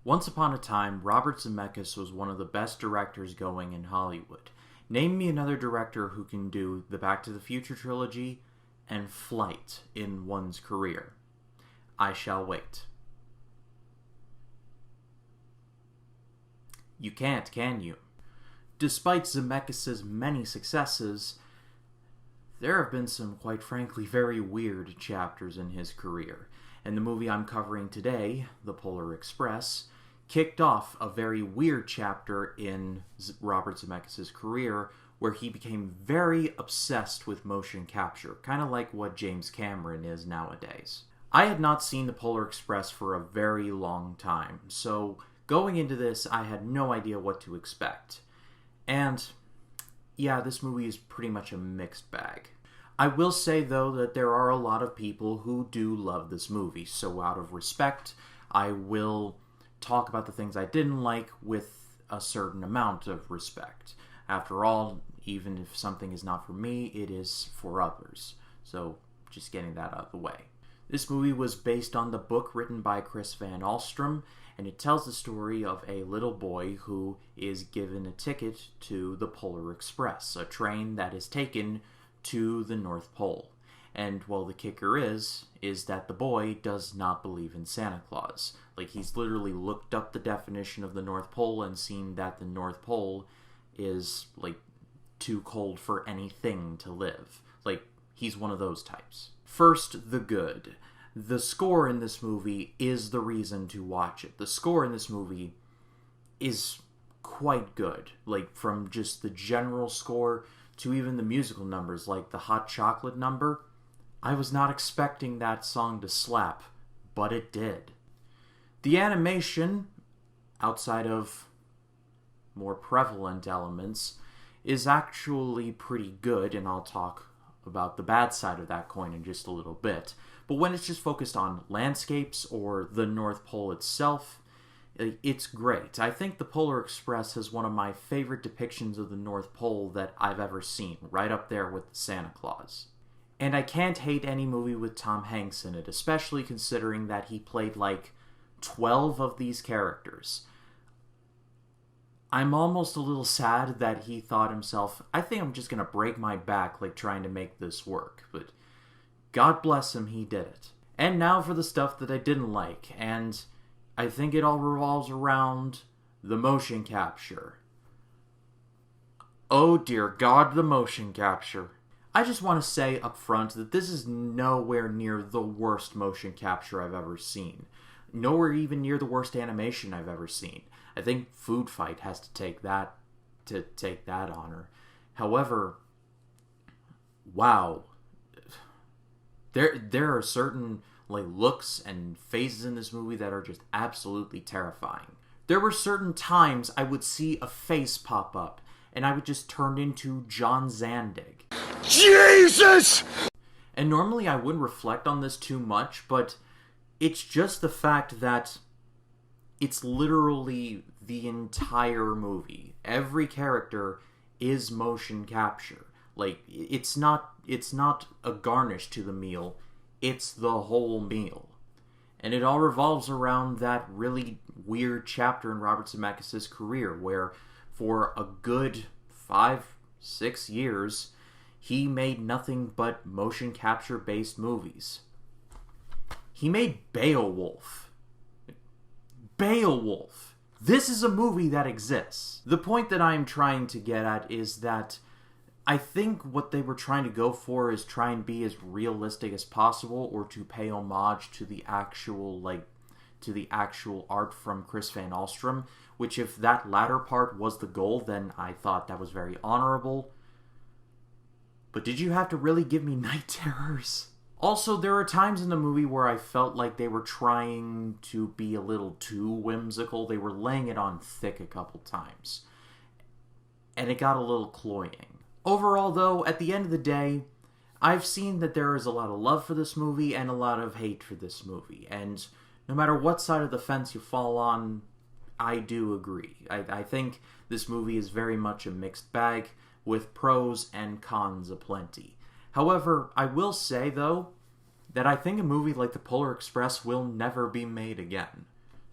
Once upon a time, Robert Zemeckis was one of the best directors going in Hollywood. Name me another director who can do the Back to the Future trilogy and Flight in one's career. I shall wait. You can't, can you? Despite Zemeckis' many successes, there have been some, quite frankly, very weird chapters in his career. And the movie I'm covering today, The Polar Express, kicked off a very weird chapter in Robert Zemeckis' career where he became very obsessed with motion capture, kind of like what James Cameron is nowadays. I had not seen The Polar Express for a very long time, so going into this, I had no idea what to expect. And yeah, this movie is pretty much a mixed bag. I will say, though, that there are a lot of people who do love this movie, so out of respect, I will talk about the things I didn't like with a certain amount of respect. After all, even if something is not for me, it is for others. So, just getting that out of the way. This movie was based on the book written by Chris Van Alstrom, and it tells the story of a little boy who is given a ticket to the Polar Express, a train that is taken to the North Pole. And, well, the kicker is that the boy does not believe in Santa Claus. Like, he's literally looked up the definition of the North Pole and seen that the North Pole is, like, too cold for anything to live. Like, he's one of those types. First, the good. The score in this movie is the reason to watch it. The score in this movie is quite good. Like, from just the general score to even the musical numbers, like the Hot Chocolate number. I was not expecting that song to slap, but it did. The animation, outside of more prevalent elements, is actually pretty good, and I'll talk about the bad side of that coin in just a little bit. But when it's just focused on landscapes or the North Pole itself, it's great. I think The Polar Express has one of my favorite depictions of the North Pole that I've ever seen, right up there with Santa Claus. And I can't hate any movie with Tom Hanks in it, especially considering that he played like 12 of these characters. I'm almost a little sad that he thought himself, I think I'm just going to break my back like trying to make this work, but God bless him, he did it. And now for the stuff that I didn't like, and I think it all revolves around the motion capture. Oh dear God, the motion capture. I just want to say up front that this is nowhere near the worst motion capture I've ever seen. Nowhere even near the worst animation I've ever seen. I think Food Fight has to take that honor. However, wow. There are certain looks and phases in this movie that are just absolutely terrifying. There were certain times I would see a face pop up, and I would just turn into John Zandig. Jesus! And normally I wouldn't reflect on this too much, but it's just the fact that it's literally the entire movie. Every character is motion capture. Like, it's not a garnish to the meal, it's the whole meal. And it all revolves around that really weird chapter in Robert Zemeckis' career where for a good 5-6 years, he made nothing but motion capture based movies. He made Beowulf. Beowulf! This is a movie that exists. The point that I'm trying to get at is that I think what they were trying to go for is try and be as realistic as possible, or to pay homage to the actual art from Chris Van Alstrom, which if that latter part was the goal, then I thought that was very honorable. But did you have to really give me night terrors? Also, there are times in the movie where I felt like they were trying to be a little too whimsical. They were laying it on thick a couple times. And it got a little cloying. Overall, though, at the end of the day, I've seen that there is a lot of love for this movie and a lot of hate for this movie. And no matter what side of the fence you fall on, I do agree. I think this movie is very much a mixed bag, with pros and cons aplenty. However, I will say, though, that I think a movie like The Polar Express will never be made again.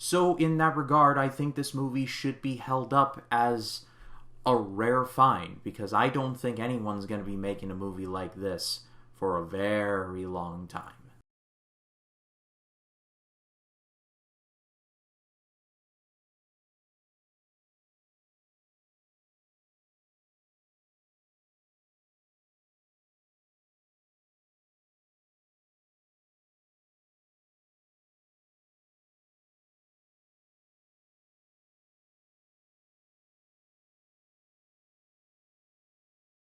So in that regard, I think this movie should be held up as a rare find, because I don't think anyone's going to be making a movie like this for a very long time.